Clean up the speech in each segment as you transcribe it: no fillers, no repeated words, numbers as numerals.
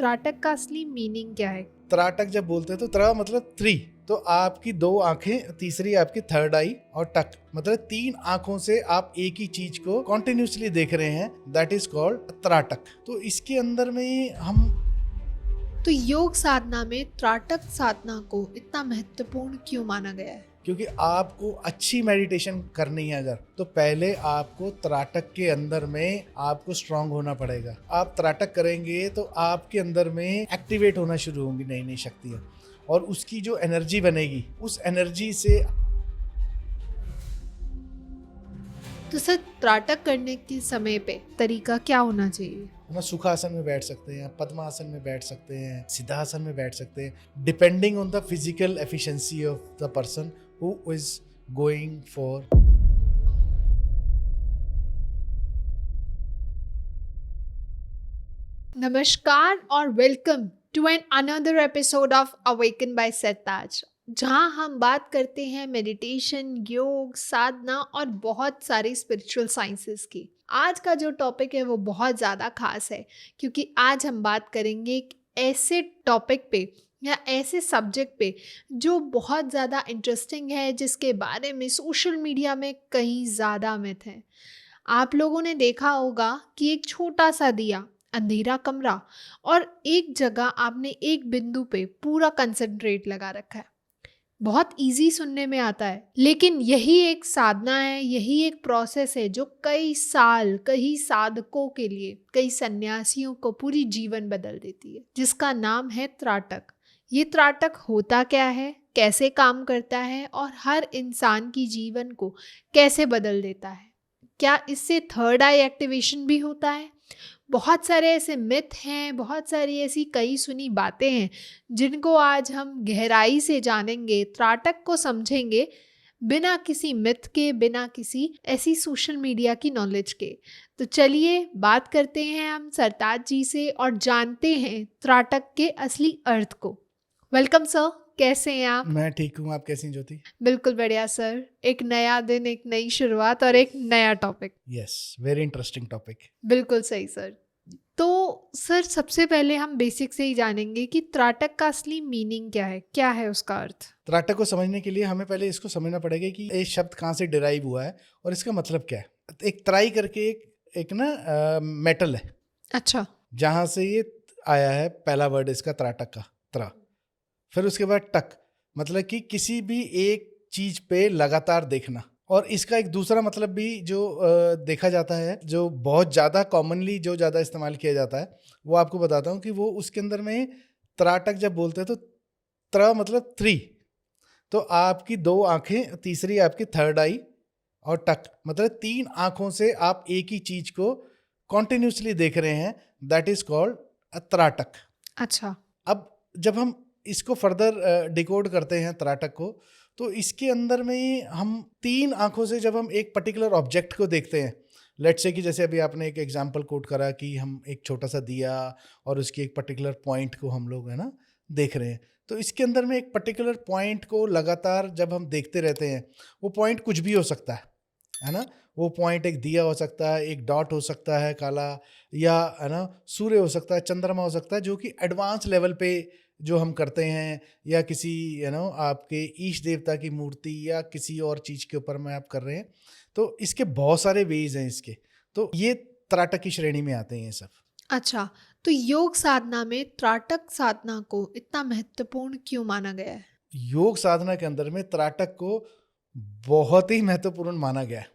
त्राटक का असली मीनिंग क्या है? त्राटक जब बोलते हैं तो त्रा मतलब थ्री, तो आपकी दो आंखें, तीसरी आपकी थर्ड आई, और टक मतलब तीन आंखों से आप एक ही चीज को कॉन्टिन्यूसली देख रहे हैं, दैट इज कॉल्ड त्राटक। तो इसके अंदर में हम तो योग साधना में त्राटक साधना को इतना महत्वपूर्ण क्यों माना गया है? क्योंकि आपको अच्छी मेडिटेशन करनी है अगर, तो पहले आपको त्राटक के अंदर में आपको स्ट्रांग होना पड़ेगा। आप त्राटक करेंगे तो आपके अंदर में एक्टिवेट होना शुरू होंगी नई नई शक्तियाँ, और उसकी जो एनर्जी बनेगी उस एनर्जी से। तो सर, त्राटक करने के समय पे तरीका क्या होना चाहिए? हम सुखासन में बैठ सकते हैं, पद्मासन में बैठ सकते हैं, सिद्धासन में बैठ सकते हैं, depending on the physical efficiency of the person who is going for. नमस्कार और welcome to an another episode of awaken by Sartaj, जहां हम बात करते हैं मेडिटेशन, योग, साधना और बहुत सारी स्पिरिचुअल साइंसेस की। आज का जो टॉपिक है वो बहुत ज़्यादा खास है, क्योंकि आज हम बात करेंगे एक ऐसे टॉपिक पे या ऐसे सब्जेक्ट पे जो बहुत ज़्यादा इंटरेस्टिंग है, जिसके बारे में सोशल मीडिया में कहीं ज़्यादा मिथ है। आप लोगों ने देखा होगा कि एक छोटा सा दिया, अंधेरा कमरा, और एक जगह आपने एक बिंदु पे पूरा कंसंट्रेट लगा रखा है। बहुत इजी सुनने में आता है, लेकिन यही एक साधना है, यही एक प्रोसेस है जो कई साल, कई साधकों के लिए, कई सन्यासियों को पूरी जीवन बदल देती है, जिसका नाम है त्राटक। ये त्राटक होता क्या है, कैसे काम करता है और हर इंसान की जीवन को कैसे बदल देता है? क्या इससे थर्ड आई एक्टिवेशन भी होता है? बहुत सारे ऐसे मिथ हैं, बहुत सारी ऐसी कई सुनी बातें हैं जिनको आज हम गहराई से जानेंगे, त्राटक को समझेंगे, बिना किसी मिथ के, बिना किसी ऐसी सोशल मीडिया की नॉलेज के। तो चलिए बात करते हैं हम सरताज जी से और जानते हैं त्राटक के असली अर्थ को। वेलकम सर, कैसे हैं आप? मैं ठीक हूँ, आप कैसी हैं ज्योति? बिल्कुल बढ़िया सर। एक नया दिन, एक नई शुरुआत और एक नया topic. Yes, very interesting topic. बिल्कुल सही सर। तो सर, सबसे पहले हम बेसिक से ही जानेंगे कि त्राटक का असली मीनिंग क्या है उसका अर्थ? त्राटक को समझने के लिए हमें पहले इसको समझना पड़ेगा कि ये शब्द कहाँ से डिराइव हुआ है और इसका मतलब क्या है। एक त्राई करके एक ना मेटल है, अच्छा। जहाँ से ये आया है पहला वर्ड इसका, त्राटक का, त्रा। फिर उसके बाद टक, मतलब कि किसी भी एक चीज पे लगातार देखना। और इसका एक दूसरा मतलब भी जो देखा जाता है, जो बहुत ज़्यादा कॉमनली जो ज़्यादा इस्तेमाल किया जाता है, वो आपको बताता हूँ कि वो उसके अंदर में त्राटक जब बोलते हैं तो त्रा मतलब थ्री, तो आपकी दो आंखें, तीसरी आपकी थर्ड आई, और टक मतलब तीन आंखों से आप एक ही चीज को कॉन्टिन्यूसली देख रहे हैं, दैट इज कॉल्ड त्राटक। अच्छा। अब जब हम इसको फर्दर डिकोड करते हैं त्राटक को, तो इसके अंदर में हम तीन आंखों से जब हम एक पर्टिकुलर ऑब्जेक्ट को देखते हैं, लेट्स से कि जैसे अभी आपने एक एग्जांपल कोट करा कि हम एक छोटा सा दिया और उसकी एक पर्टिकुलर पॉइंट को हम लोग है ना देख रहे हैं, तो इसके अंदर में एक पर्टिकुलर पॉइंट को लगातार जब हम देखते रहते हैं, वो पॉइंट कुछ भी हो सकता है ना। वो पॉइंट एक दिया हो सकता है, एक डॉट हो सकता है काला, या है ना सूर्य हो सकता है, चंद्रमा हो सकता है, जो कि एडवांस लेवल पे जो हम करते हैं, या किसी आपके ईश देवता की मूर्ति या किसी और चीज़ के ऊपर में आप कर रहे हैं। तो इसके बहुत सारे वेज हैं इसके, तो ये त्राटक की श्रेणी में आते हैं ये सब। अच्छा, तो योग साधना में त्राटक साधना को इतना महत्वपूर्ण क्यों माना गया है? योग साधना के अंदर में त्राटक को बहुत ही महत्वपूर्ण माना गया है,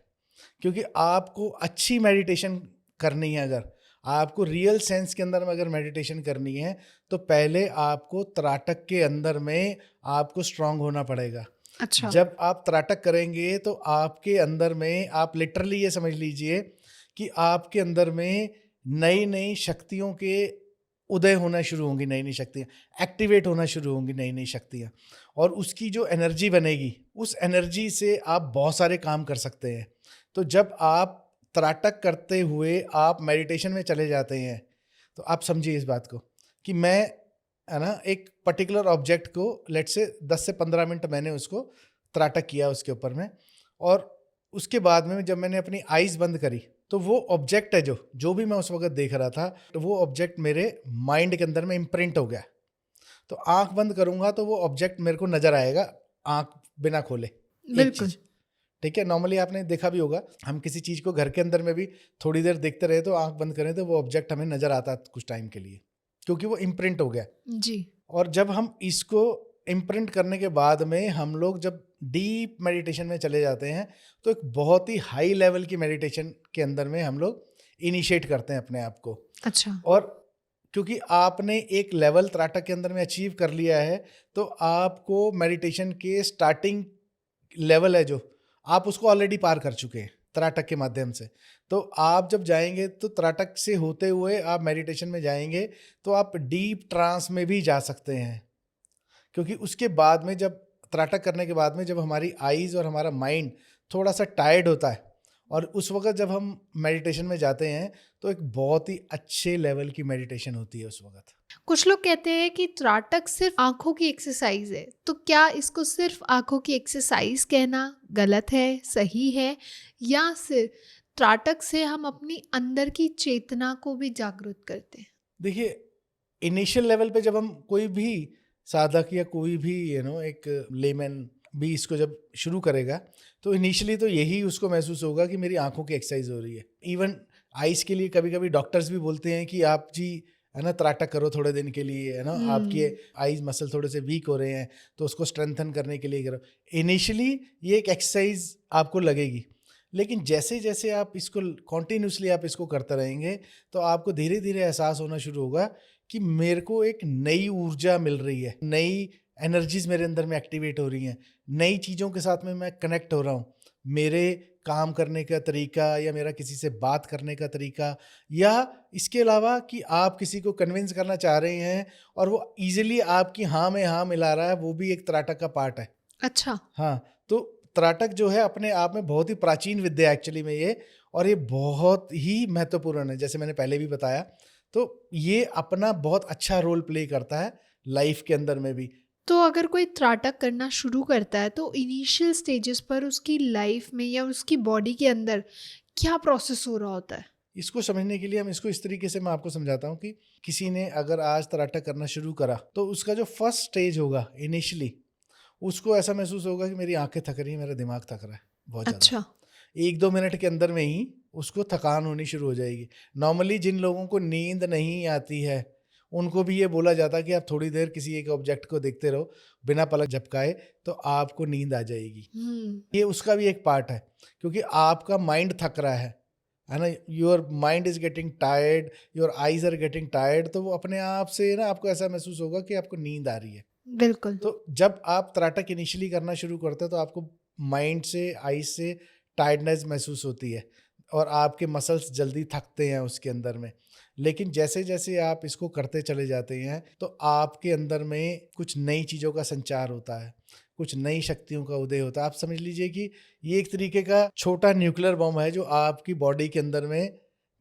क्योंकि आपको अच्छी मेडिटेशन करनी है अगर, आपको रियल सेंस के अंदर में अगर मेडिटेशन करनी है, तो पहले आपको त्राटक के अंदर में आपको स्ट्रांग होना पड़ेगा। अच्छा। जब आप त्राटक करेंगे तो आपके अंदर में, आप लिटरली ये समझ लीजिए कि आपके अंदर में नई नई शक्तियों के उदय होना शुरू होंगी, नई नई शक्तियाँ एक्टिवेट होना शुरू होंगी, नई नई शक्तियाँ, और उसकी जो एनर्जी बनेगी उस एनर्जी से आप बहुत सारे काम कर सकते हैं। तो जब आप त्राटक करते हुए आप मेडिटेशन में चले जाते हैं, तो आप समझिए इस बात को कि मैं है ना एक पर्टिकुलर ऑब्जेक्ट को लेट से 10 से 15 मिनट मैंने उसको त्राटक किया उसके ऊपर में, और उसके बाद में जब मैंने अपनी आइज़ बंद करी, तो वो ऑब्जेक्ट है जो भी मैं उस वक्त देख रहा था, तो वो ऑब्जेक्ट मेरे माइंड के अंदर में इम्प्रिंट हो गया। तो आंख बंद करूंगा तो वो ऑब्जेक्ट मेरे को नजर आएगा आंख बिना खोले, एक बिल्कुल। चीज। ठीक है, नॉर्मली आपने देखा भी होगा, हम किसी चीज को घर के अंदर में भी थोड़ी देर देखते रहे तो आंख बंद करें तो वो ऑब्जेक्ट हमें नजर आता है कुछ टाइम के लिए, क्योंकि वो इम्प्रिंट हो गया। जी। और जब हम इसको इम्प्रिंट करने के बाद में हम लोग जब डीप मेडिटेशन में चले जाते हैं तो एक बहुत ही हाई लेवल की मेडिटेशन के अंदर में हम लोग इनिशिएट करते हैं अपने आप को। अच्छा। और क्योंकि आपने एक लेवल त्राटक के अंदर में अचीव कर लिया है, तो आपको मेडिटेशन के स्टार्टिंग लेवल है जो, आप उसको ऑलरेडी पार कर चुके हैं त्राटक के माध्यम से। तो आप जब जाएंगे तो त्राटक से होते हुए आप मेडिटेशन में जाएंगे तो आप डीप ट्रांस में भी जा सकते हैं, क्योंकि उसके बाद में जब त्राटक करने के बाद में जब हमारी आईज और हमारा माइंड थोड़ा सा टायर्ड होता है और उस वक्त जब हम मेडिटेशन में जाते हैं तो एक बहुत ही अच्छे लेवल की मेडिटेशन होती है उस वक्त। कुछ लोग कहते हैं कि त्राटक सिर्फ आंखों की एक्सरसाइज है, तो क्या इसको सिर्फ आंखों की एक्सरसाइज कहना गलत है, सही है, या सिर्फ त्राटक से हम अपनी अंदर की चेतना को भी जागृत करते हैं? देखिए, इनिशियल लेवल पे जब हम कोई भी साधक या कोई भी एक लेमैन भी इसको जब शुरू करेगा तो इनिशियली तो यही उसको महसूस होगा कि मेरी आंखों की एक्सरसाइज हो रही है। इवन आइज के लिए कभी कभी डॉक्टर्स भी बोलते हैं कि आप जी है ना त्राटक करो थोड़े दिन के लिए, है ना, आपके आइज मसल थोड़े से वीक हो रहे हैं तो उसको स्ट्रेंथन करने के लिए करो। इनिशियली ये एक एक्सरसाइज आपको लगेगी, लेकिन जैसे जैसे आप इसको कॉन्टिन्यूसली आप इसको करते रहेंगे तो आपको धीरे धीरे एहसास होना शुरू होगा कि मेरे को एक नई ऊर्जा मिल रही है, नई एनर्जीज मेरे अंदर में एक्टिवेट हो रही हैं, नई चीज़ों के साथ में मैं कनेक्ट हो रहा हूँ। मेरे काम करने का तरीका या मेरा किसी से बात करने का तरीका, या इसके अलावा कि आप किसी को कन्विंस करना चाह रहे हैं और वो इजीली आपकी हाँ में हाँ मिला रहा है, वो भी एक त्राटक का पार्ट है। अच्छा। हाँ, तो त्राटक जो है अपने आप में बहुत ही प्राचीन विद्या एक्चुअली में ये, और ये बहुत ही महत्वपूर्ण है। जैसे मैंने पहले भी बताया, तो ये अपना बहुत अच्छा रोल प्ले करता है लाइफ के अंदर में भी। तो अगर कोई त्राटक करना शुरू करता है तो इनिशियल स्टेजेस पर उसकी लाइफ में या उसकी बॉडी के अंदर क्या प्रोसेस हो रहा होता है? इसको समझने के लिए हम इसको इस तरीके से मैं आपको समझाता हूँ कि किसी ने अगर आज त्राटक करना शुरू करा तो उसका जो फर्स्ट स्टेज होगा इनिशियली, उसको ऐसा महसूस होगा कि मेरी आंखें थक रही है, मेरा दिमाग थक रहा है बहुत ज़्यादा। अच्छा। 1-2 मिनट के अंदर में ही उसको थकान होनी शुरू हो जाएगी। नॉर्मली जिन लोगों को नींद नहीं आती है उनको भी ये बोला जाता है कि आप थोड़ी देर किसी एक ऑब्जेक्ट को देखते रहो बिना पलक झपकाए तो आपको नींद आ जाएगी। ये उसका भी एक पार्ट है, क्योंकि आपका माइंड थक रहा है ना, your mind is getting tired, your eyes are getting tired, तो वो अपने आप से ना आपको ऐसा महसूस होगा कि आपको नींद आ रही है। बिल्कुल। तो जब आप त्राटक इनिशियली करना शुरू करते हो तो आपको माइंड से, आईज से टायर्डनेस महसूस होती है और आपके मसल्स जल्दी थकते हैं उसके अंदर में। लेकिन जैसे जैसे आप इसको करते चले जाते हैं तो आपके अंदर में कुछ नई चीज़ों का संचार होता है, कुछ नई शक्तियों का उदय होता है। आप समझ लीजिए कि ये एक तरीके का छोटा न्यूक्लियर बम है जो आपकी बॉडी के अंदर में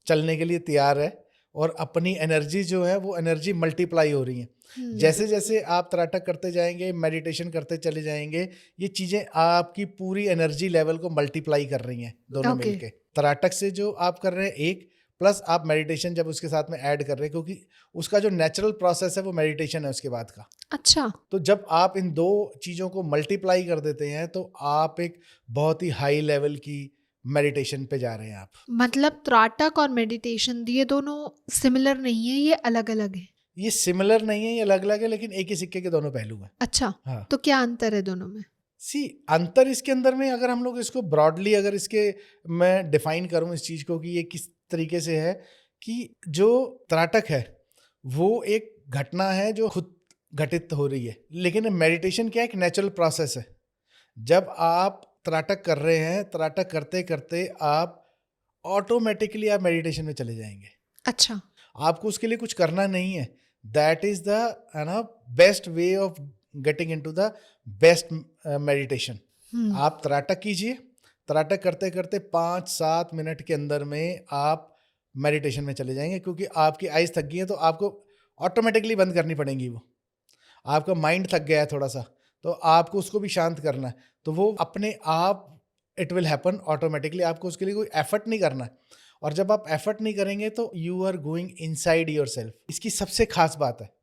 चलने के लिए तैयार है, और अपनी एनर्जी जो है वो एनर्जी मल्टीप्लाई हो रही है। जैसे जैसे आप त्राटक करते जाएंगे, मेडिटेशन करते चले जाएंगे, ये चीज़ें आपकी पूरी एनर्जी लेवल को मल्टीप्लाई कर रही हैं दोनों Okay. मिलके। त्राटक से जो आप कर रहे हैं एक, प्लस आप मेडिटेशन जब उसके साथ में ऐड कर रहे हैं, क्योंकि उसका जो नेचुरल प्रोसेस है वो मेडिटेशन है उसके बाद का। अच्छा। तो जब आप इन दो चीज़ों को मल्टीप्लाई कर देते हैं तो आप एक बहुत ही हाई लेवल की मेडिटेशन पे जा रहे हैं आप। मतलब त्राटक और मेडिटेशन ये दोनों सिमिलर नहीं है, ये अलग अलग है? ये सिमिलर नहीं है, ये अलग अलग है, लेकिन एक ही सिक्के के दोनों पहलू हैं। अच्छा। हाँ, तो क्या अंतर है दोनों में? अंतर इसके अंदर में अगर हम लोग इसको ब्रॉडली अगर इसके मैं डिफाइन करूं इस चीज़ को कि ये किस तरीके से है, कि जो त्राटक है वो एक घटना है जो खुद घटित हो रही है, लेकिन मेडिटेशन क्या एक नेचुरल प्रोसेस है। जब आप त्राटक कर रहे हैं, त्राटक करते करते आप ऑटोमेटिकली आप मेडिटेशन में चले जाएंगे। अच्छा। आपको उसके लिए कुछ करना नहीं है। That is the best way of getting into the best meditation. आप त्राटक कीजिए, त्राटक करते करते 5-7 मिनट के अंदर में आप मेडिटेशन में चले जाएंगे, क्योंकि आपकी आइज थक गई है तो आपको ऑटोमेटिकली बंद करनी पड़ेंगी। वो आपका माइंड थक गया है थोड़ा सा, तो आपको उसको भी शांत करना है, तो वो अपने आप इट विल हैपन ऑटोमेटिकली। आपको उसके लिए कोई एफर्ट नहीं करना है। और जब आप एफर्ट नहीं करेंगे तो you are going inside yourself. इसकी सबसे खास बात है,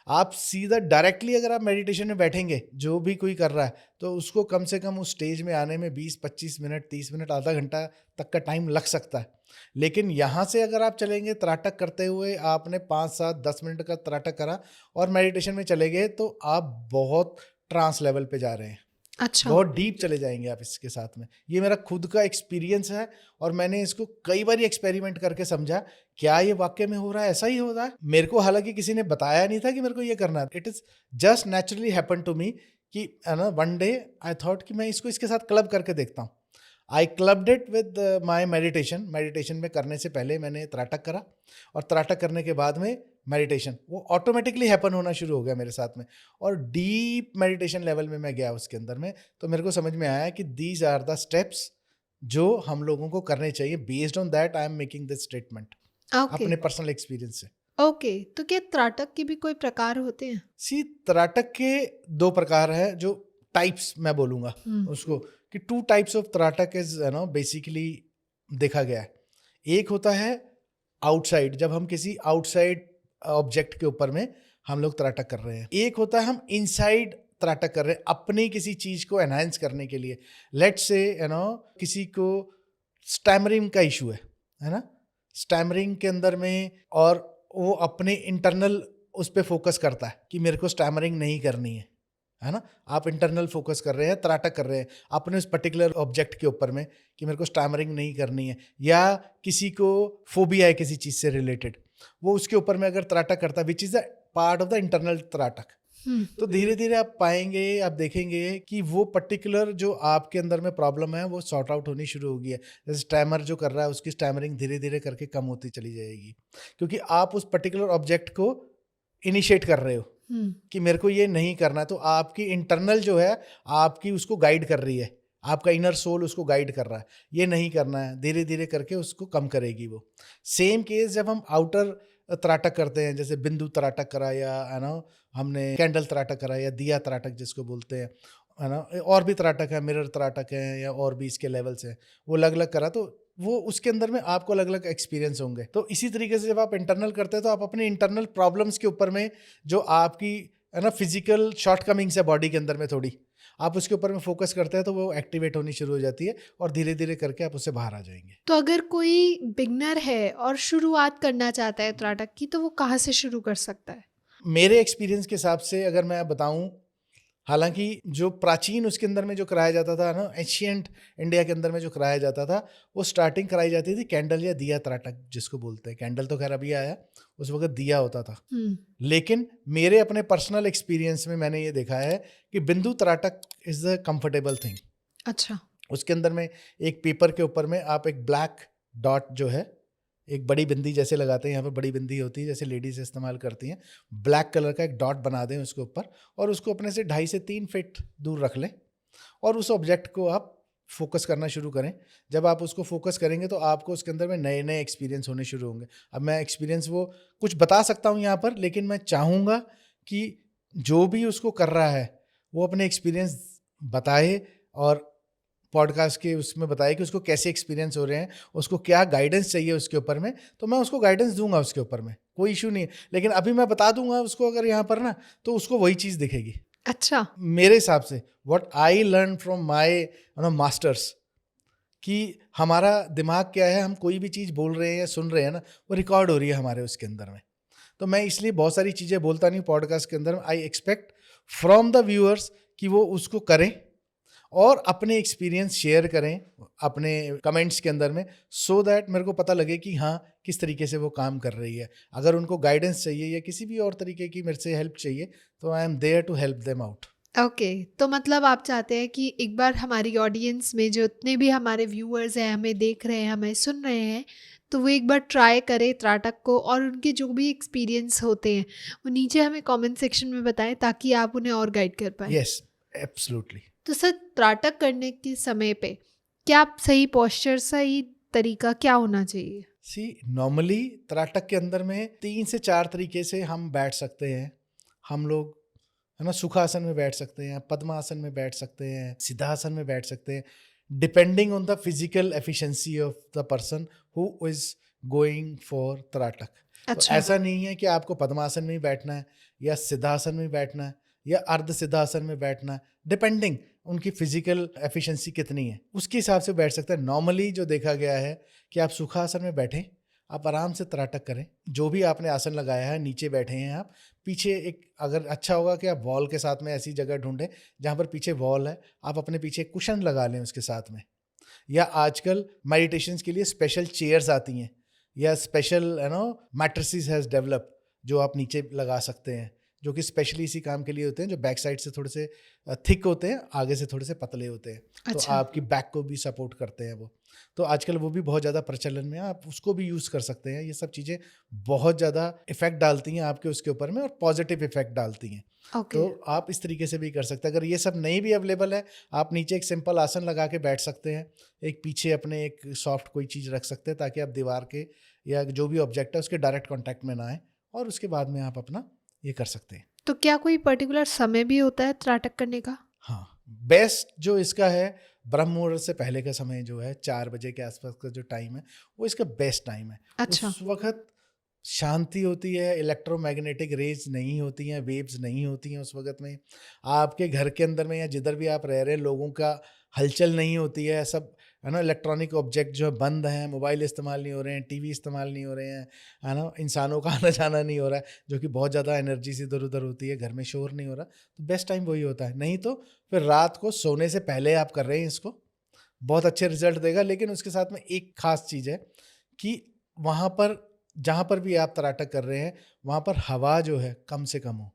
आप सीधा डायरेक्टली अगर आप मेडिटेशन में बैठेंगे, जो भी कोई कर रहा है, तो उसको कम से कम उस स्टेज में आने में 20-25 मिनट, 30 मिनट, आधा घंटा तक का टाइम लग सकता है। लेकिन यहाँ से अगर आप चलेंगे त्राटक करते हुए, आपने 5-7-10 मिनट का त्राटक करा और मेडिटेशन में चले गए, तो आप बहुत ट्रांस लेवल पे जा रहे हैं, अच्छा। बहुत डीप चले जाएंगे आप इसके साथ में। ये मेरा खुद का एक्सपीरियंस है और मैंने इसको कई बार एक्सपेरिमेंट करके समझा क्या ये वाकई में हो रहा है, ऐसा ही हो रहा है। मेरे को हालांकि किसी ने बताया नहीं था कि मेरे को ये करना है, it is just naturally happen to me कि वन डे आई थॉट कि मैं इसको इसके साथ क्लब करके देखता हूँ। I clubbed it with my meditation में करने से पहले मैंने त्राटक करा और त्राटक करने के बाद में मेडिटेशन, वो ऑटोमेटिकली हैपन होना शुरू हो गया मेरे साथ में और डीप मेडिटेशन लेवल में मैं गया उसके अंदर में। तो मेरे को समझ में आया कि दीज आर द स्टेप्स जो हम लोगों को करने चाहिए। Based on that I am making this statement okay. अपने पर्सनल एक्सपीरियंस से। ओके, तो क्या त्राटक के भी कोई प्रकार होते हैं? सी, त्राटक के 2 प्रकार है, जो टाइप्स मैं बोलूँगा उसको कि 2 टाइप्स ऑफ त्राटक इज बेसिकली देखा गया है। एक होता है आउटसाइड, जब हम किसी आउटसाइड ऑब्जेक्ट के ऊपर में हम लोग त्राटक कर रहे हैं। एक होता है हम इनसाइड त्राटक कर रहे हैं अपनी किसी चीज को एनहांस करने के लिए। लेट्स से किसी को स्टैमरिंग का इशू है ना, स्टैमरिंग के अंदर में, और वो अपने इंटरनल उस पर फोकस करता है कि मेरे को स्टैमरिंग नहीं करनी है ना। आप इंटरनल फोकस कर रहे हैं, त्राटक कर रहे हैं अपने उस पर्टिकुलर ऑब्जेक्ट के ऊपर में कि मेरे को स्टैमरिंग नहीं करनी है। या किसी को फोबिया है किसी चीज से रिलेटेड, वो उसके ऊपर में अगर त्राटक करता है, which is the part of the internal त्राटक, तो धीरे धीरे आप पाएंगे, आप देखेंगे कि वो पर्टिकुलर जो आपके अंदर में प्रॉब्लम है वो सॉर्ट आउट होनी शुरू होगी है। जैसे स्टैमर जो कर रहा है उसकी स्टैमरिंग धीरे धीरे करके कम होती चली जाएगी, क्योंकि आप उस पर्टिकुलर ऑब्जेक्ट को इनिशिएट कर रहे हो कि मेरे को ये नहीं करना। तो आपकी इंटरनल जो है आपकी उसको गाइड कर रही है, आपका इनर सोल उसको गाइड कर रहा है, ये नहीं करना है, धीरे धीरे करके उसको कम करेगी वो। सेम केस जब हम आउटर त्राटक करते हैं, जैसे बिंदु त्राटक करा या है ना, हमने कैंडल त्राटक करा या दिया त्राटक जिसको बोलते हैं, है ना, और भी त्राटक है, मिरर त्राटक है या और भी इसके लेवल्स हैं, वो अलग अलग करा, तो वो उसके अंदर में आपको अलग अलग एक्सपीरियंस होंगे। तो इसी तरीके से जब आप इंटरनल करते हैं तो आप अपने इंटरनल प्रॉब्लम्स के ऊपर में, जो आपकी है ना फिजिकल शॉर्टकमिंग्स है बॉडी के अंदर में थोड़ी, आप उसके ऊपर में फोकस करते हैं तो वो एक्टिवेट होनी शुरू हो जाती है और धीरे धीरे करके आप उससे बाहर आ जाएंगे। तो अगर कोई बिगनर है और शुरुआत करना चाहता है त्राटक की, तो वो कहाँ से शुरू कर सकता है? मेरे एक्सपीरियंस के हिसाब से अगर मैं बताऊं, हालांकि जो प्राचीन उसके अंदर में जो कराया जाता था ना, एशियंट इंडिया के अंदर में जो कराया जाता था, वो स्टार्टिंग कराई जाती थी कैंडल या दिया त्राटक जिसको बोलते हैं। कैंडल तो खैर अभी आया, उस वक्त दिया होता था। लेकिन मेरे अपने पर्सनल एक्सपीरियंस में मैंने ये देखा है कि बिंदु त्राटक इज द कंफर्टेबल थिंग। अच्छा। उसके अंदर में एक पेपर के ऊपर में आप एक ब्लैक डॉट जो है, एक बड़ी बिंदी जैसे लगाते हैं, यहाँ पे बड़ी बिंदी होती है जैसे लेडीज इस्तेमाल करती हैं, ब्लैक कलर का एक डॉट बना दें उसके ऊपर और उसको अपने से 2.5 से 3 फीट दूर रख लें और उस ऑब्जेक्ट को आप फोकस करना शुरू करें। जब आप उसको फोकस करेंगे तो आपको उसके अंदर में नए नए एक्सपीरियंस होने शुरू होंगे। अब मैं एक्सपीरियंस वो कुछ बता सकता हूँ यहाँ पर, लेकिन मैं चाहूँगा कि जो भी उसको कर रहा है वो अपने एक्सपीरियंस बताए और पॉडकास्ट के उसमें बताए कि उसको कैसे एक्सपीरियंस हो रहे हैं, उसको क्या गाइडेंस चाहिए उसके ऊपर में, तो मैं उसको गाइडेंस दूंगा उसके ऊपर में, कोई इशू नहीं है। लेकिन अभी मैं बता दूंगा उसको अगर यहाँ पर ना, तो उसको वही चीज़ दिखेगी। अच्छा। मेरे हिसाब से what I learn from my masters, कि हमारा दिमाग क्या है, हम कोई भी चीज़ बोल रहे हैं या सुन रहे हैं ना, वो रिकॉर्ड हो रही है हमारे उसके अंदर में। तो मैं इसलिए बहुत सारी चीज़ें बोलता नहीं पॉडकास्ट के अंदर में। I expect from the viewers कि वो उसको करें और अपने एक्सपीरियंस शेयर करें अपने कमेंट्स के अंदर में, सो दैट मेरे को पता लगे कि हाँ किस तरीके से वो काम कर रही है। अगर उनको गाइडेंस चाहिए या किसी भी और तरीके की मेरे से हेल्प चाहिए, तो I am there to help them out. Okay, तो मतलब आप चाहते हैं कि एक बार हमारी ऑडियंस में जितने भी हमारे व्यूअर्स हैं, हमें देख रहे हैं, हमें सुन रहे हैं, तो वो एक बार ट्राई करें त्राटक को और उनके जो भी एक्सपीरियंस होते हैं वो नीचे हमें कमेंट सेक्शन में बताएं ताकि आप उन्हें और गाइड कर पाएं। Yes, absolutely. तो सर, त्राटक करने के समय पे क्या सही पोस्चर, सही तरीका क्या होना चाहिए? सी, नॉर्मली त्राटक के अंदर में 3 से 4 तरीके से हम बैठ सकते हैं। हम लोग है ना सुखासन में बैठ सकते हैं, पद्मासन में बैठ सकते हैं, सिद्धासन में बैठ सकते हैं। Depending on the physical efficiency of the person who is going for त्राटक। तो अच्छा। ऐसा नहीं है कि आपको पद्मासन में ही बैठना है या सिद्धासन में बैठना है या अर्ध सिद्धासन में बैठना है, डिपेंडिंग उनकी फिजिकल एफिशिएंसी कितनी है उसके हिसाब से बैठ सकते हैं। नॉर्मली जो देखा गया है कि आप सुखासन में बैठें, आप आराम से त्राटक करें, जो भी आपने आसन लगाया है नीचे बैठे हैं आप, पीछे एक अगर अच्छा होगा कि आप वॉल के साथ में ऐसी जगह ढूंढें जहाँ पर पीछे वॉल है, आप अपने पीछे कुशन लगा लें उसके साथ में, या आजकल मेडिटेशंस के लिए स्पेशल चेयर्स आती हैं या स्पेशल मैट्रेसेस हैज डेवलप जो आप नीचे लगा सकते हैं, जो कि स्पेशली इसी काम के लिए होते हैं, जो बैक साइड से थोड़े से थिक होते हैं, आगे से थोड़े से पतले होते हैं। तो अच्छा। आपकी बैक को भी सपोर्ट करते हैं वो। तो आजकल वो भी बहुत ज़्यादा प्रचलन में है, आप उसको भी यूज़ कर सकते हैं। ये सब चीज़ें बहुत ज़्यादा इफेक्ट डालती हैं आपके उसके ऊपर में और पॉजिटिव इफेक्ट डालती हैं। ओके। तो आप इस तरीके से भी कर सकते हैं। अगर ये सब नहीं भी अवेलेबल है, आप नीचे एक सिंपल आसन लगा के बैठ सकते हैं, एक पीछे अपने एक सॉफ्ट कोई चीज़ रख सकते हैं ताकि आप दीवार के या जो भी ऑब्जेक्ट है उसके डायरेक्ट कॉन्टैक्ट में ना आए, और उसके बाद में आप अपना ये कर सकते हैं। तो क्या कोई पर्टिकुलर समय भी होता है त्राटक करने का? हाँ, बेस्ट जो इसका है ब्रह्म मुहूर्त से पहले का समय जो है 4 बजे के आसपास का जो टाइम है वो इसका बेस्ट टाइम है। अच्छा। उस वक्त शांति होती है, इलेक्ट्रोमैग्नेटिक रेज नहीं होती हैं, वेव्स नहीं होती हैं उस वक्त में। आपके घर के अंदर में या जिधर भी आप रह रहे हैं लोगों का हलचल नहीं होती है, सब है ना, इलेक्ट्रॉनिक ऑब्जेक्ट जो है बंद हैं, मोबाइल इस्तेमाल नहीं हो रहे हैं, टीवी इस्तेमाल नहीं हो रहे हैं, है ना, इंसानों का आना जाना नहीं हो रहा है, जो कि बहुत ज़्यादा एनर्जी से इधर उधर होती है, घर में शोर नहीं हो रहा, तो बेस्ट टाइम वही होता है। नहीं तो फिर रात को सोने से पहले आप कर रहे हैं इसको, बहुत अच्छे रिजल्ट देगा। लेकिन उसके साथ में एक खास चीज़ है कि वहाँ पर जहाँ पर भी आप त्राटक कर रहे हैं वहाँ पर हवा जो है कम से कम हो।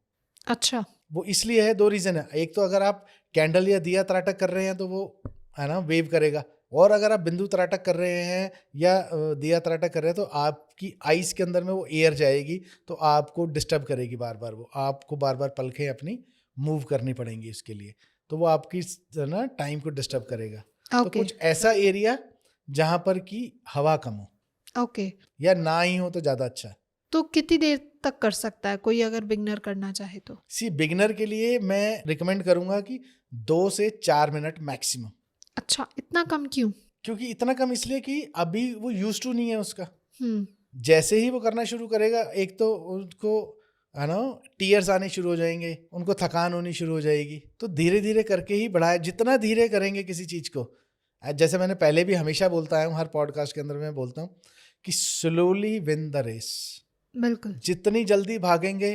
अच्छा। वो इसलिए है, 2 रीज़न है। एक तो अगर आप कैंडल या दिया त्राटक कर रहे हैं तो वो है ना वेव करेगा, और अगर आप बिंदु त्राटक कर रहे हैं या दिया त्राटक कर रहे हैं तो आपकी आइज़ के अंदर में वो एयर जाएगी, तो आपको डिस्टर्ब करेगी बार बार, वो आपको बार बार पलकें अपनी मूव करनी पड़ेंगी उसके लिए, तो वो आपकी ना टाइम को डिस्टर्ब करेगा। तो ओके। कुछ ऐसा एरिया जहाँ पर कि हवा कम हो ओके। या ना ही हो तो ज़्यादा अच्छा है। तो कितनी देर तक कर सकता है कोई अगर बिगनर करना चाहे तो? सी बिगिनर के लिए मैं रिकमेंड करूंगा कि 2 से 4 मिनट मैक्सिमम। अच्छा, इतना कम क्यों? क्योंकि इतना कम इसलिए कि अभी वो यूज टू नहीं है उसका। हम्म। जैसे ही वो करना शुरू करेगा, एक तो उनको है ना टीयर्स आने शुरू हो जाएंगे, उनको थकान होनी शुरू हो जाएगी, तो धीरे धीरे करके ही बढ़ाए। जितना धीरे करेंगे किसी चीज़ को, जैसे मैंने पहले भी हमेशा बोलता हूँ, हर पॉडकास्ट के अंदर मैं बोलता हूँ कि स्लोली विन द रेस। बिल्कुल। जितनी जल्दी भागेंगे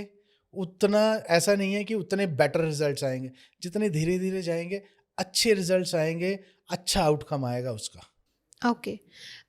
उतना, ऐसा नहीं है कि उतने बेटर रिजल्ट्स आएंगे, जितने धीरे धीरे जाएंगे अच्छे रिजल्ट्स आएंगे, अच्छा आउटकम आएगा उसका। ओके।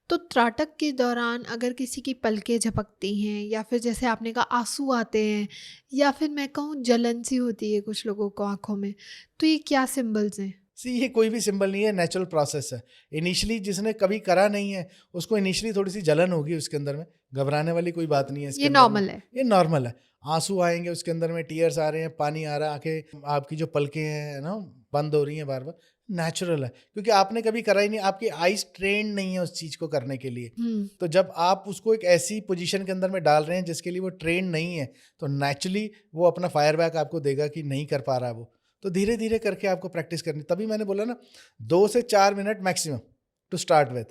तो त्राटक के दौरान अगर किसी की पलकें झपकती हैं या फिर जैसे आपने कहा आंसू आते हैं या फिर मैं कहूँ जलन सी होती है कुछ लोगों को आंखों में, तो ये क्या सिंबल्स हैं? सी ये कोई भी सिंबल नहीं है, नेचुरल प्रोसेस है। इनिशियली जिसने कभी करा नहीं है उसको इनिशियली थोड़ी सी जलन होगी उसके अंदर में, घबराने वाली कोई बात नहीं है इसके ये अंदर में। नॉर्मल है। ये नॉर्मल है। आंसू आएंगे उसके अंदर में, टीयर्स आ रहे हैं, पानी आ रहा है, आंखें आपकी जो पलकें हैं ना बंद हो रही हैं बार बार, नेचुरल है, क्योंकि आपने कभी करा ही नहीं, आपकी आइज ट्रेंड नहीं है उस चीज को करने के लिए। तो जब आप उसको एक ऐसी पोजीशन के अंदर में डाल रहे हैं जिसके लिए वो ट्रेंड नहीं है, तो नेचुरली वो अपना फायर बैक आपको देगा कि नहीं कर पा रहा वो। तो धीरे धीरे करके आपको प्रैक्टिस करनी। तभी मैंने बोला ना 2 से 4 minute maximum to start with.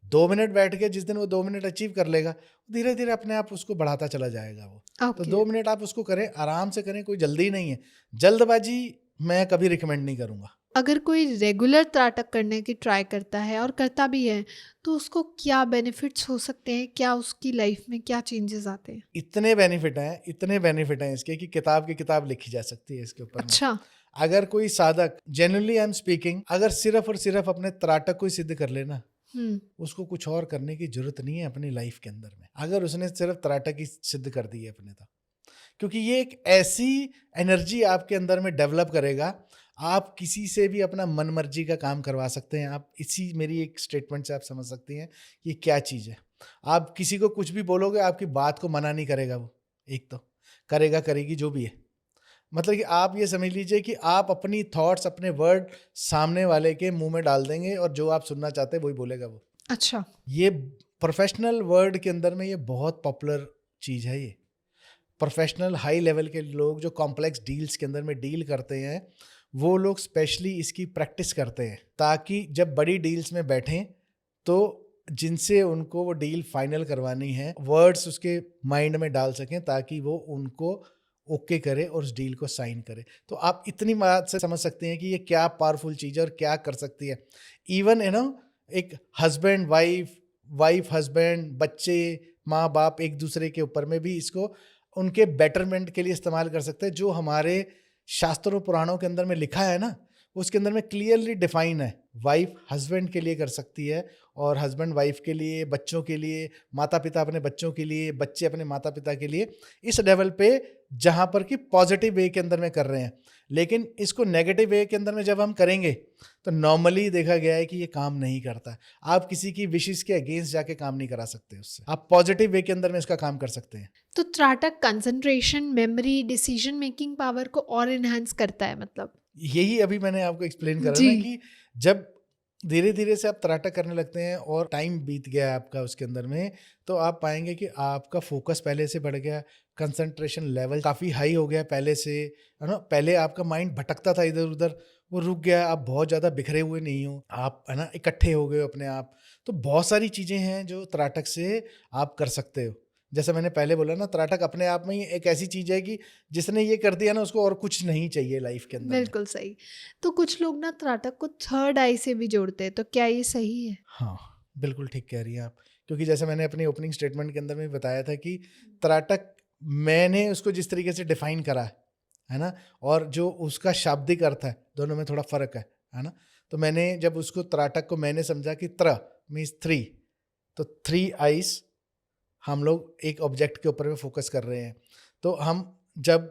2 minute बैठ के जिस दिन वो 2 मिनट अचीव कर लेगा, धीरे धीरे अपने आप उसको बढ़ाता चला जाएगा वो। तो ओके। 2 मिनट आप उसको करें, आराम से करें, कोई जल्दी नहीं है। जल्दबाजी मैं कभी रिकमेंड नहीं करूंगा। अगर कोई रेगुलर त्राटक करने की ट्राई करता है और करता भी है तो उसको क्या बेनिफिट्स हो सकते हैं, क्या उसकी लाइफ में क्या चेंजेस आते हैं? इतने बेनिफिट हैं, इतने बेनिफिट हैं इसके कि किताब की किताब लिखी जा सकती है इसके ऊपर में। अच्छा। अगर कोई साधक, जेन्युइनली आई एम स्पीकिंग, अगर सिर्फ और सिर्फ अपने त्राटक को ही सिद्ध कर लेना, उसको कुछ और करने की जरूरत नहीं है अपनी लाइफ के अंदर में। अगर उसने सिर्फ त्राटक ही सिद्ध कर दी है अपने, तो क्योंकि ये एक ऐसी एनर्जी आपके अंदर में डेवलप करेगा, आप किसी से भी अपना मन मर्जी का काम करवा सकते हैं। आप इसी मेरी एक स्टेटमेंट से आप समझ सकती हैं कि क्या चीज़ है। आप किसी को कुछ भी बोलोगे, आपकी बात को मना नहीं करेगा वो, एक तो करेगा, करेगी जो भी है। मतलब कि आप ये समझ लीजिए कि आप अपनी थॉट्स, अपने वर्ड सामने वाले के मुंह में डाल देंगे और जो आप सुनना चाहते हैं वही बोलेगा वो। अच्छा। ये प्रोफेशनल वर्ल्ड के अंदर में ये बहुत पॉपुलर चीज़ है। ये प्रोफेशनल हाई लेवल के लोग जो कॉम्प्लेक्स डील्स के अंदर में डील करते हैं, वो लोग स्पेशली इसकी प्रैक्टिस करते हैं ताकि जब बड़ी डील्स में बैठें तो जिनसे उनको वो डील फाइनल करवानी है वर्ड्स उसके माइंड में डाल सकें ताकि वो उनको ओके करे और उस डील को साइन करे। तो आप इतनी बात से समझ सकते हैं कि ये क्या पावरफुल चीज़ है और क्या कर सकती है। इवन एक हस्बैंड वाइफ हस्बैंड बच्चे माँ बाप एक दूसरे के ऊपर में भी इसको उनके बेटरमेंट के लिए इस्तेमाल कर सकते हैं। जो हमारे शास्त्रों पुराणों के अंदर में लिखा है ना, उसके अंदर में क्लियरली डिफाइन है। वाइफ हस्बैंड के लिए कर सकती है और हस्बैंड वाइफ के लिए, बच्चों के लिए, माता पिता अपने बच्चों के लिए, बच्चे अपने माता पिता के लिए, इस लेवल पे जहाँ पर कि पॉजिटिव वे के अंदर में कर रहे हैं। लेकिन इसको नेगेटिव वे के अंदर में जब हम करेंगे तो नॉर्मली देखा गया है कि ये काम नहीं करता। आप किसी की विशेस के अगेंस्ट जाके काम नहीं करा सकते उससे। आप पॉजिटिव वे के अंदर में इसका काम कर सकते हैं। तो त्राटक concentration, memory, decision making power को और एनहांस करता है मतलब? यही अभी मैंने आपको एक्सप्लेन करा जी। ना कि जब धीरे धीरे से आप त्राटक करने लगते हैं और टाइम बीत गया है आपका उसके अंदर में, तो आप पाएंगे कि आपका फोकस पहले से बढ़ गया, कंसंट्रेशन लेवल काफ़ी हाई हो गया पहले से, है ना। पहले आपका माइंड भटकता था इधर उधर, वो रुक गया। आप बहुत ज़्यादा बिखरे हुए नहीं हो, आप है ना इकट्ठे हो गए हो अपने आप। तो बहुत सारी चीज़ें हैं जो त्राटक से आप कर सकते हो। जैसे मैंने पहले बोला ना, त्राटक अपने आप में ही एक ऐसी चीज़ है कि जिसने ये कर दिया ना, उसको और कुछ नहीं चाहिए लाइफ के अंदर में। बिल्कुल सही। तो कुछ लोग ना त्राटक को थर्ड आई से भी जोड़ते हैं, तो क्या ये सही है? हाँ, बिल्कुल ठीक कह रही हैं आप। क्योंकि जैसे मैंने अपनी ओपनिंग स्टेटमेंट के अंदर में बताया था कि त्राटक मैंने उसको जिस तरीके से डिफाइन करा है ना, और जो उसका शाब्दिक अर्थ है, दोनों में थोड़ा फर्क है ना। तो मैंने जब उसको त्राटक को मैंने समझा कि त्र मीन्स 3, तो 3 आइज हम लोग एक ऑब्जेक्ट के ऊपर में फोकस कर रहे हैं। तो हम जब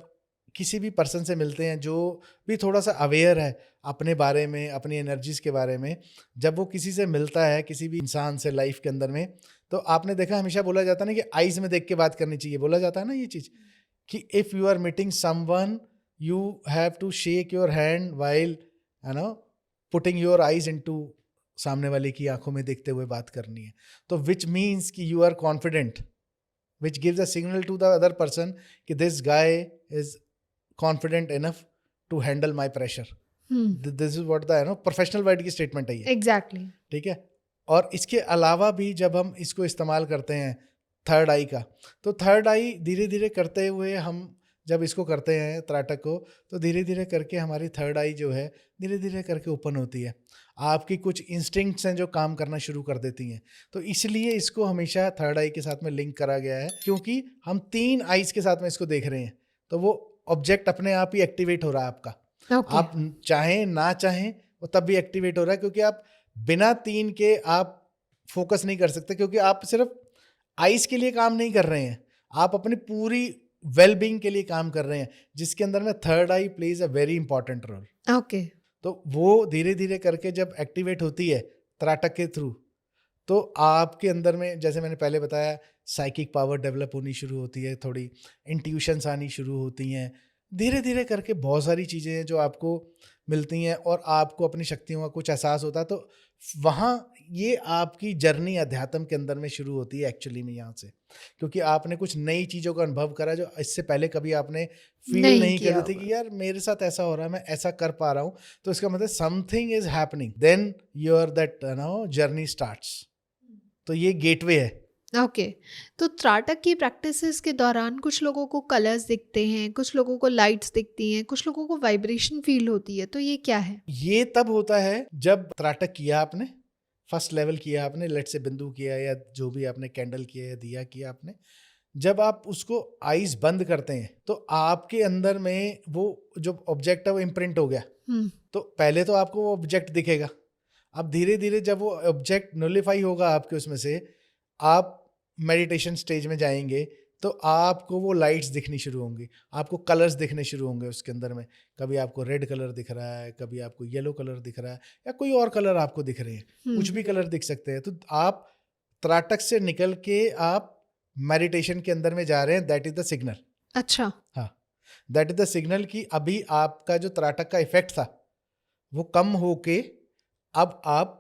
किसी भी पर्सन से मिलते हैं जो भी थोड़ा सा अवेयर है अपने बारे में, अपनी एनर्जीज के बारे में, जब वो किसी से मिलता है, किसी भी इंसान से लाइफ के अंदर में, तो आपने देखा हमेशा बोला जाता है ना कि आईज में देख के बात करनी चाहिए। बोला जाता है ना ये चीज़ कि if you are meeting someone you have to shake your hand while putting your eyes into, सामने वाले की आंखों में देखते हुए बात करनी है। तो विच मीन्स कि you are confident, which gives a signal to the other person कि this guy is confident enough to handle my pressure. This is what the professional word की स्टेटमेंट है ये। एग्जैक्टली। ठीक है। और इसके अलावा भी जब हम इसको इस्तेमाल करते हैं थर्ड आई का, तो थर्ड आई धीरे धीरे करते हुए हम जब इसको करते हैं त्राटक को, तो धीरे धीरे करके हमारी थर्ड आई जो है धीरे धीरे करके ओपन होती है। आपकी कुछ इंस्टिंक्ट्स हैं जो काम करना शुरू कर देती हैं। तो इसलिए इसको हमेशा थर्ड आई के साथ में लिंक करा गया है, क्योंकि हम 3 आईज के साथ में इसको देख रहे हैं। तो वो ऑब्जेक्ट अपने आप ही एक्टिवेट हो रहा है आपका। Okay. आप चाहें ना चाहें वो तब भी एक्टिवेट हो रहा है, क्योंकि आप बिना 3 के आप फोकस नहीं कर सकते, क्योंकि आप सिर्फ आइज के लिए काम नहीं कर रहे हैं, आप अपनी पूरी वेलबींग के लिए काम कर रहे हैं, जिसके अंदर में third eye plays a very important role. Okay. तो वो धीरे धीरे करके जब एक्टिवेट होती है त्राटक के थ्रू, तो आपके अंदर में जैसे मैंने पहले बताया साइकिक पावर डेवलप होनी शुरू होती है, थोड़ी इंट्यूशंस आनी शुरू होती हैं। धीरे धीरे करके बहुत सारी चीज़ें हैं जो आपको मिलती हैं और आपको अपनी शक्तियों का कुछ एहसास होता है। तो वहाँ ये आपकी जर्नी अध्यात्म के अंदर में शुरू होती है एक्चुअली में यहाँ से, क्योंकि आपने कुछ नई चीज़ों का अनुभव करा जो इससे पहले कभी आपने फील नहीं किया करी थी कि यार मेरे साथ ऐसा हो रहा है, मैं ऐसा कर पा रहा हूँ। तो इसका मतलब something is happening, then your that journey starts. तो ये गेटवे है। ओके। तो त्राटक की प्रैक्टिसेस के दौरान कुछ लोगों को कलर्स दिखते हैं, कुछ लोगों को लाइट्स दिखती हैं, कुछ लोगों को वाइब्रेशन फील होती है, तो ये क्या है? ये तब होता है जब त्राटक किया आपने, फर्स्ट लेवल किया आपने, लेट से बिंदु किया या जो भी आपने कैंडल किया या दिया किया आपने, जब आप उसको आईज बंद करते हैं तो आपके अंदर में वो जो ऑब्जेक्ट है वो इम्प्रिंट हो गया। तो पहले तो आपको वो ऑब्जेक्ट दिखेगा। अब धीरे धीरे जब वो ऑब्जेक्ट नलिफाई होगा आपके उसमें से, आप मेडिटेशन स्टेज में जाएंगे तो आपको वो लाइट्स दिखनी शुरू होंगी, आपको कलर्स दिखने शुरू होंगे उसके अंदर में। कभी आपको रेड कलर दिख रहा है, कभी आपको येलो कलर दिख रहा है, या कोई और कलर आपको दिख रहे हैं, कुछ भी कलर दिख सकते हैं। तो आप त्राटक से निकल के आप मेडिटेशन के अंदर में जा रहे हैं, दैट इज द सिग्नल। अच्छा। हाँ, दैट इज द सिग्नल कि अभी आपका जो त्राटक का इफेक्ट था वो कम होके अब आप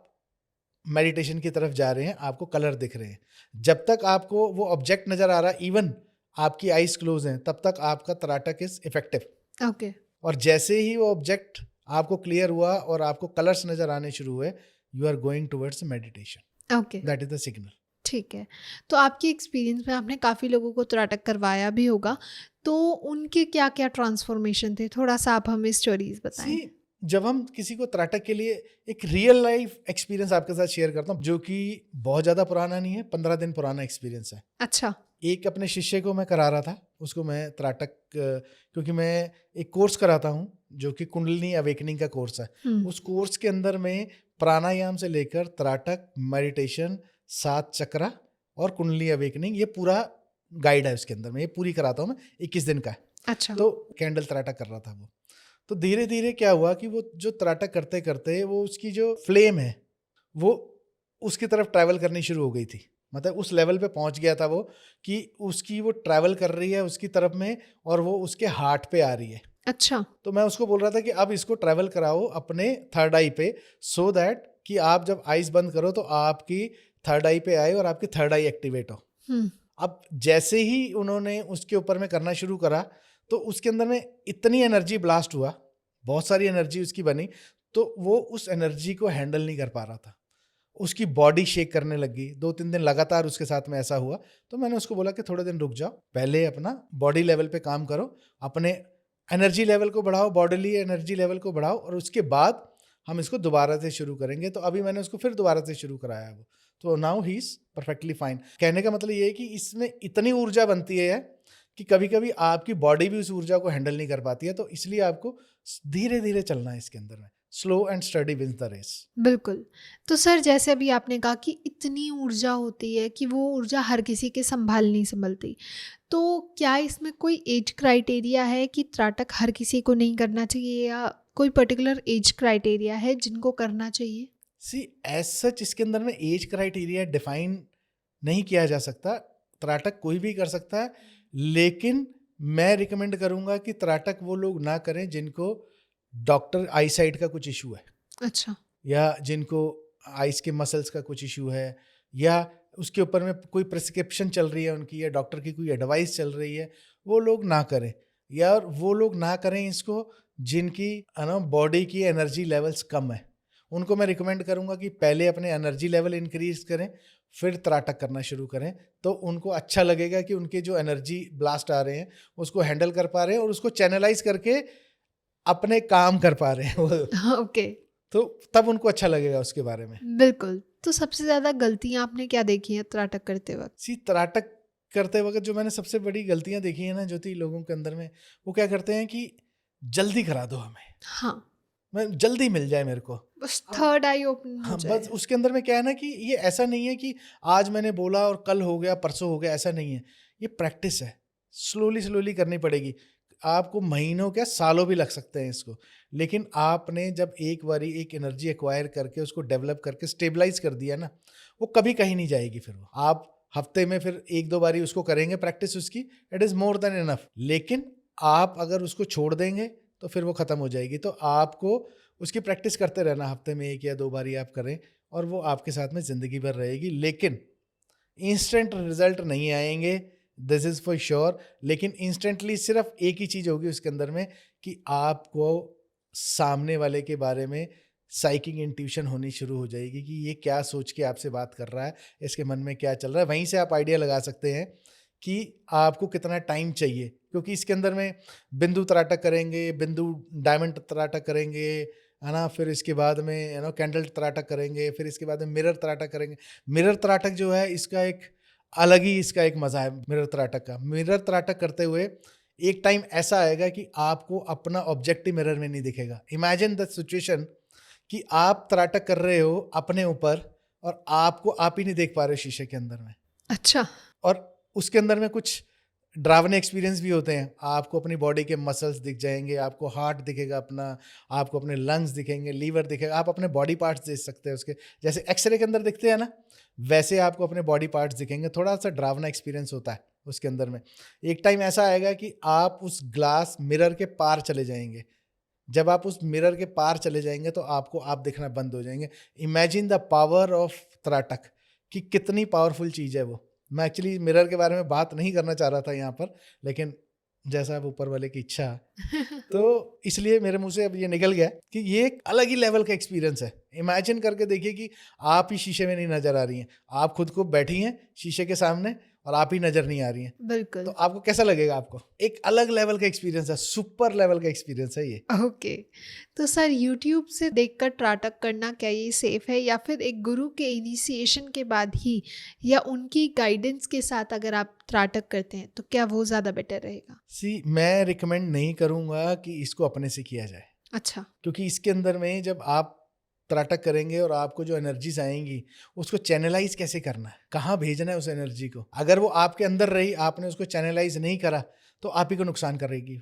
मेडिटेशन की तरफ जा रहे हैं, आपको कलर दिख रहे हैं। जब तक आपको वो ऑब्जेक्ट नजर आ रहा है, इवन आपकी आईज क्लोज हैं, तब तक आपका त्राटक इज इफेक्टिव। ओके। और जैसे ही वो ऑब्जेक्ट आपको क्लियर हुआ और आपको कलर्स नजर आने शुरू हुए, you are going towards meditation, okay, that is the signal. ठीक है। तो आपके एक्सपीरियंस में आपने काफ़ी लोगों को त्राटक करवाया भी होगा, तो उनके क्या-क्या ट्रांसफॉर्मेशन थे? थोड़ा-सा आप हमें स्टोरीज़ बताएँ। सी, जब हम किसी को त्राटक के लिए एक रियल लाइफ एक्सपीरियंस आपके साथ शेयर करता हूँ, जो कि बहुत ज़्यादा पुराना नहीं है, 15 दिन पुराना एक्सपीरियंस है। अच्छा, एक अपने शिष्य को मैं करा रहा था, उसको मैं त्राटक क्योंकि मैं एक कोर्स कराता हूँ जो कि कुंडलिनी अवेकनिंग का कोर्स है। हुँ, उस कोर्स के अंदर में प्राणायाम से लेकर त्राटक, मेडिटेशन, 7 चक्रा और कुंडली अवेकनिंग, ये पूरा गाइड है उसके अंदर में, ये पूरी कराता हूँ मैं, 21 दिन का है। अच्छा, तो कैंडल त्राटक कर रहा था वो। तो धीरे धीरे क्या हुआ कि वो जो त्राटक करते करते वो उसकी जो फ्लेम है वो उसकी तरफ ट्रैवल करनी शुरू हो गई थी। मतलब उस लेवल पे पहुंच गया था वो कि उसकी वो ट्रैवल कर रही है उसकी तरफ में, और वो उसके हार्ट पे आ रही है। अच्छा, तो मैं उसको बोल रहा था कि अब इसको ट्रैवल कराओ अपने थर्ड आई पे, सो दैट कि आप जब आइज बंद करो तो आपकी थर्ड आई पे आए और आपकी थर्ड आई एक्टिवेट हो। हुँ, अब जैसे ही उन्होंने उसके ऊपर में करना शुरू करा तो उसके अंदर में इतनी एनर्जी ब्लास्ट हुआ, बहुत सारी एनर्जी उसकी बनी, तो वो उस एनर्जी को हैंडल नहीं कर पा रहा था। उसकी बॉडी शेक करने लगी, 2-3 दिन लगातार उसके साथ में ऐसा हुआ। तो मैंने उसको बोला कि थोड़े दिन रुक जाओ, पहले अपना बॉडी लेवल पे काम करो, अपने एनर्जी लेवल को बढ़ाओ, बॉडीली एनर्जी लेवल को बढ़ाओ, और उसके बाद हम इसको दोबारा से शुरू करेंगे। तो अभी मैंने उसको फिर दोबारा से शुरू कराया वो, तो now he is perfectly fine. कहने का मतलब ये है कि इसमें इतनी ऊर्जा बनती है कि कभी कभी आपकी बॉडी भी उस ऊर्जा को हैंडल नहीं कर पाती है, तो इसलिए आपको धीरे धीरे चलना है इसके अंदर में। Slow and steady wins the race. बिल्कुल। तो सर, जैसे अभी आपने कहा कि इतनी ऊर्जा होती है कि वो ऊर्जा हर किसी के सँभाल नहीं सँभलती। तो क्या इसमें कोई एज क्राइटेरिया है कि त्राटक हर किसी को नहीं करना चाहिए, या कोई पर्टिकुलर एज क्राइटेरिया है जिनको करना चाहिए? सी एज सच इसके अंदर में एज क्राइटेरिया डिफाइन नहीं किया जा सकता। त्राटक कोई भी कर सकता है, लेकिन मैं रिकमेंड करूंगा कि त्राटक वो लोग ना करें जिनको डॉक्टर आई साइट का कुछ इशू है, अच्छा, या जिनको आइस के मसल्स का कुछ इशू है, या उसके ऊपर में कोई प्रिस्क्रिप्शन चल रही है उनकी, या डॉक्टर की कोई एडवाइस चल रही है, वो लोग ना करें। या वो लोग ना करें इसको जिनकी बॉडी की एनर्जी लेवल्स कम है। उनको मैं रिकमेंड करूंगा कि पहले अपने एनर्जी लेवल इंक्रीज करें, फिर त्राटक करना शुरू करें। तो उनको अच्छा लगेगा कि उनके जो एनर्जी ब्लास्ट आ रहे हैं उसको हैंडल कर पा रहे हैं और उसको चैनलाइज करके अपने काम कर पा रहे हैं वो। ओके, तो तब उनको अच्छा लगेगा उसके बारे में। बिल्कुल। तो सबसे ज़्यादा गलतियाँ आपने क्या देखी हैं त्राटक करते वक़्त? सी, त्राटक करते वक्त जो मैंने सबसे बड़ी गलतियां देखी है ना ज्योति, लोगों के अंदर में, वो क्या करते हैं कि जल्दी करा दो हमें, हाँ, मैं जल्दी मिल जाए मेरे को। बस हाँ, थर्ड आई ओपन हो हाँ, जाए। बस उसके अंदर में क्या है ना कि ये ऐसा नहीं है कि आज मैंने बोला और कल हो गया, परसों हो गया, ऐसा नहीं है। ये प्रैक्टिस है, स्लोली स्लोली करनी पड़ेगी। आपको महीनों क्या सालों भी लग सकते हैं इसको, लेकिन आपने जब एक बारी एक एनर्जी एक्वायर करके उसको डेवलप करके स्टेबलाइज कर दिया ना, वो कभी कहीं नहीं जाएगी। फिर वो आप हफ्ते में फिर 1-2 बारी उसको करेंगे प्रैक्टिस उसकी, it is more than enough. लेकिन आप अगर उसको छोड़ देंगे तो फिर वो ख़त्म हो जाएगी। तो आपको उसकी प्रैक्टिस करते रहना, हफ्ते में 1 या 2 बारी आप करें, और वो आपके साथ में ज़िंदगी भर रहेगी। लेकिन इंस्टेंट रिजल्ट नहीं आएंगे, दिस इज़ फॉर श्योर। लेकिन इंस्टेंटली सिर्फ एक ही चीज़ होगी उसके अंदर में कि आपको सामने वाले के बारे में साइकिंग इंट्यूशन होनी शुरू हो जाएगी कि ये क्या सोच के आपसे बात कर रहा है, इसके मन में क्या चल रहा है। वहीं से आप आइडिया लगा सकते हैं कि आपको कितना टाइम चाहिए, क्योंकि इसके अंदर में बिंदु त्राटक करेंगे, बिंदु डायमंड त्राटक करेंगे, है ना, फिर इसके बाद में कैंडल त्राटक करेंगे, फिर इसके बाद में मिरर त्राटक करेंगे। मिरर त्राटक जो है इसका एक अलग ही इसका एक मजा है मिरर त्राटक का। मिरर त्राटक करते हुए एक टाइम ऐसा आएगा कि आपको अपना ऑब्जेक्टिव मिरर में नहीं दिखेगा। इमेजिन द सिचुएशन कि आप त्राटक कर रहे हो अपने ऊपर और आपको आप ही नहीं देख पा रहे हो शीशे के अंदर में, अच्छा, और उसके अंदर में कुछ डरावने एक्सपीरियंस भी होते हैं। आपको अपनी बॉडी के मसल्स दिख जाएंगे, आपको हार्ट दिखेगा अपना, आपको अपने लंग्स दिखेंगे, लीवर दिखेगा, आप अपने बॉडी पार्ट्स देख सकते हैं उसके, जैसे एक्सरे के अंदर दिखते हैं ना, वैसे आपको अपने बॉडी पार्ट्स दिखेंगे। थोड़ा सा डरावना एक्सपीरियंस होता है उसके अंदर में। एक टाइम ऐसा आएगा कि आप उस ग्लास मिरर के पार चले जाएंगे। जब आप उस मिरर के पार चले जाएंगे तो आपको आप दिखना बंद हो जाएंगे। इमेजिन द पावर ऑफ त्राटक, कि कितनी पावरफुल चीज़ है वो। मैं एक्चुअली मिरर के बारे में बात नहीं करना चाह रहा था यहाँ पर, लेकिन जैसा अब ऊपर वाले की इच्छा। तो इसलिए मेरे मुंह से अब ये निकल गया कि ये एक अलग ही लेवल का एक्सपीरियंस है। इमेजिन करके देखिए कि आप ही शीशे में नहीं नजर आ रही हैं, आप खुद को बैठी हैं शीशे के सामने और आप ही नजर नहीं आ रही हैं, बिल्कुल। तो आपको कैसा लगेगा? आपको एक अलग लेवल का एक्सपीरियंस है, सुपर लेवल का एक्सपीरियंस है ये। ओके। तो सर यूट्यूब से देखकर त्राटक करना क्या ये सेफ है, या फिर एक गुरु के इनिशिएशन के बाद ही, या उनकी गाइडेंस के साथ अगर आप त्राटक करते हैं तो क्या वो ज़्यादा बेटर रहेगा? मैं रिकमेंड नहीं करूंगा कि इसको अपने से किया जाए, अच्छा। क्योंकि इसके अंदर में जब आप त्राटक करेंगे और आपको जो एनर्जीज आएंगी उसको चैनलाइज कैसे करना है, कहाँ भेजना है उस एनर्जी को, अगर वो आपके अंदर रही, आपने उसको चैनलाइज नहीं करा तो आप ही को नुकसान करेगी,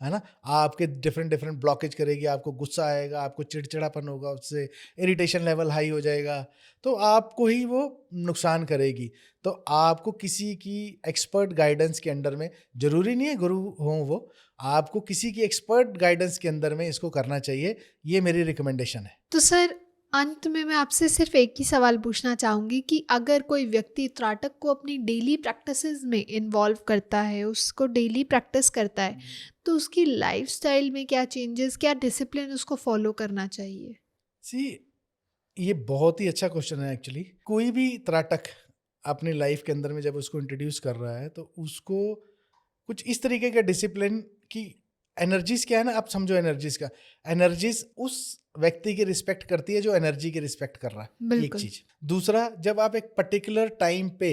है ना। आपके डिफरेंट डिफरेंट ब्लॉकेज करेगी, आपको गुस्सा आएगा, आपको चिड़चिड़ापन होगा, उससे इरिटेशन लेवल हाई हो जाएगा, तो आपको ही वो नुकसान करेगी। तो आपको किसी की एक्सपर्ट गाइडेंस के अंडर में, जरूरी नहीं है गुरु हो वो, आपको किसी की एक्सपर्ट गाइडेंस के अंदर में इसको करना चाहिए, ये मेरी रिकमेंडेशन है। तो सर अंत में मैं आपसे सिर्फ एक ही सवाल पूछना चाहूँगी कि अगर कोई व्यक्ति त्राटक को अपनी डेली प्रैक्टिसेस में इन्वॉल्व करता है, उसको डेली प्रैक्टिस करता है, तो उसकी लाइफस्टाइल में क्या चेंजेस, क्या डिसिप्लिन उसको फॉलो करना चाहिए? ये बहुत ही अच्छा क्वेश्चन है एक्चुअली। कोई भी त्राटक अपनी लाइफ के अंदर में जब उसको इंट्रोड्यूस कर रहा है तो उसको कुछ इस तरीके का डिसिप्लिन की एनर्जीज क्या है ना, आप समझो एनर्जीज का, एनर्जीज उस व्यक्ति की रिस्पेक्ट करती है जो एनर्जी की रिस्पेक्ट कर रहा है, एक बिल्कुल। चीज। दूसरा, जब आप एक पर्टिकुलर टाइम पे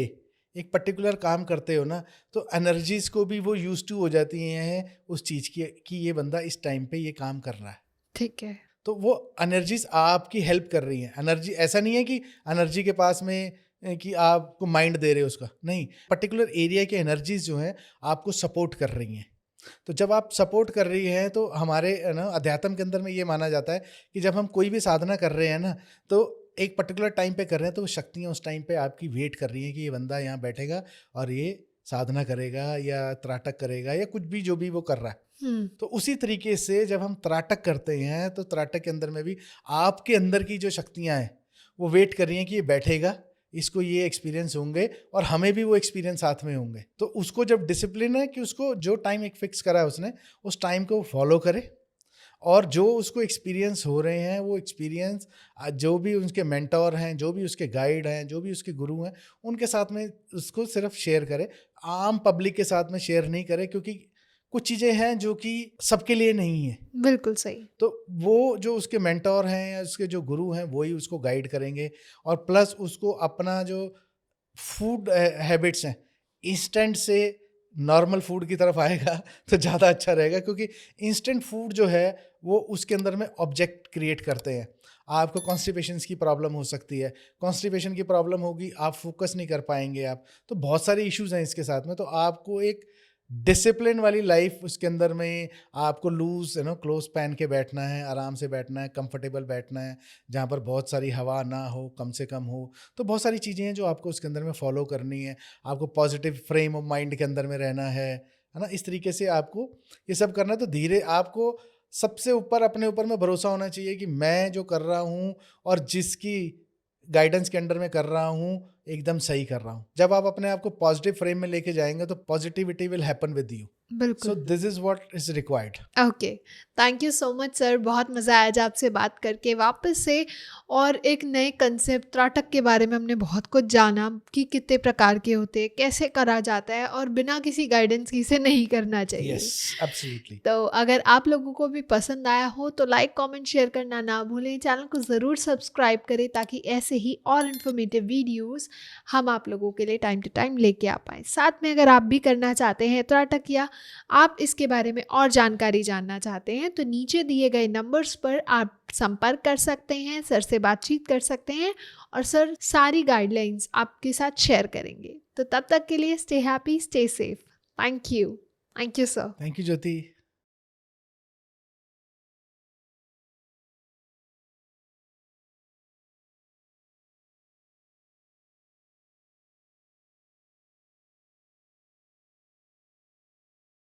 एक पर्टिकुलर काम करते हो ना, तो एनर्जीज को भी वो यूज टू हो जाती हैं उस चीज की कि ये बंदा इस टाइम पे ये काम कर रहा है, ठीक है। तो वो एनर्जीज आपकी हेल्प कर रही हैं। एनर्जी ऐसा नहीं है कि एनर्जी के पास में कि आपको माइंड दे रहे हो उसका, नहीं, पर्टिकुलर एरिया की एनर्जीज जो हैं आपको सपोर्ट कर रही हैं। तो जब आप सपोर्ट कर रही हैं तो हमारे ना अध्यात्म के अंदर में ये माना जाता है कि जब हम कोई भी साधना कर रहे हैं ना, तो एक पर्टिकुलर टाइम पे कर रहे हैं, तो वो शक्तियाँ उस टाइम पे आपकी वेट कर रही हैं कि ये बंदा यहाँ बैठेगा और ये साधना करेगा या त्राटक करेगा या कुछ भी जो भी वो कर रहा है। तो उसी तरीके से जब हम त्राटक करते हैं तो त्राटक के अंदर में भी आपके अंदर की जो शक्तियाँ हैं वो वेट कर रही हैं कि ये बैठेगा, इसको ये एक्सपीरियंस होंगे और हमें भी वो एक्सपीरियंस साथ में होंगे। तो उसको जब डिसिप्लिन है कि उसको जो टाइम एक फिक्स करा है उसने, उस टाइम को फॉलो करे, और जो उसको एक्सपीरियंस हो रहे हैं वो एक्सपीरियंस जो भी उसके मेंटोर हैं, जो भी उसके गाइड हैं, जो भी उसके गुरु हैं, उनके साथ में उसको सिर्फ शेयर करे, आम पब्लिक के साथ में शेयर नहीं करे, क्योंकि कुछ चीज़ें हैं जो कि सबके लिए नहीं है। बिल्कुल सही। तो वो जो उसके मेंटोर हैं या उसके जो गुरु हैं वही उसको गाइड करेंगे, और प्लस उसको अपना जो फूड हैबिट्स हैं इंस्टेंट से नॉर्मल फूड की तरफ आएगा तो ज़्यादा अच्छा रहेगा, क्योंकि इंस्टेंट फूड जो है वो उसके अंदर में ऑब्जेक्ट क्रिएट करते हैं। आपको कॉन्स्टिपेशन की प्रॉब्लम हो सकती है, कॉन्स्टिपेशन की प्रॉब्लम होगी, आप फोकस नहीं कर पाएंगे, आप तो बहुत सारे इश्यूज हैं इसके साथ में। तो आपको एक डिसिप्लिन वाली लाइफ उसके अंदर में आपको लूज क्लोज पहन के बैठना है, आराम से बैठना है, कंफर्टेबल बैठना है, जहाँ पर बहुत सारी हवा ना हो, कम से कम हो। तो बहुत सारी चीज़ें हैं जो आपको उसके अंदर में फॉलो करनी है। आपको पॉजिटिव फ्रेम ऑफ माइंड के अंदर में रहना है ना, इस तरीके से आपको ये सब करना है। तो धीरे आपको सबसे ऊपर अपने ऊपर में भरोसा होना चाहिए कि मैं जो कर रहा हूँ और जिसकी गाइडेंस के अंडर में कर रहा हूँ एकदम सही कर रहा हूँ। जब आप अपने आप को पॉजिटिव फ्रेम में लेके जाएंगे तो positivity will happen with you. बिल्कुल। So this is what is required. Okay, thank you so much sir, बहुत मज़ा आया आज आपसे बात करके वापस से, और एक नए कंसेप्ट त्राटक के बारे में हमने बहुत कुछ जाना कि कितने प्रकार के होते हैं, कैसे करा जाता है, और बिना किसी गाइडेंस की से नहीं करना चाहिए। Yes, absolutely. तो अगर आप लोगों को भी पसंद आया हो तो लाइक, कमेंट, शेयर करना ना भूलें। चैनल को ज़रूर सब्सक्राइब करें ताकि ऐसे ही और इन्फॉर्मेटिव वीडियोस हम आप लोगों के लिए टाइम टू टाइम लेके आ पाएँ। साथ में अगर आप भी करना चाहते हैं त्राटक या आप इसके बारे में और जानकारी जानना चाहते हैं तो नीचे दिए गए नंबर्स पर आप संपर्क कर सकते हैं, सर से बातचीत कर सकते हैं, और सर सारी गाइडलाइंस आपके साथ शेयर करेंगे। तो तब तक के लिए stay happy, stay safe. Thank you sir. Thank you Jyoti.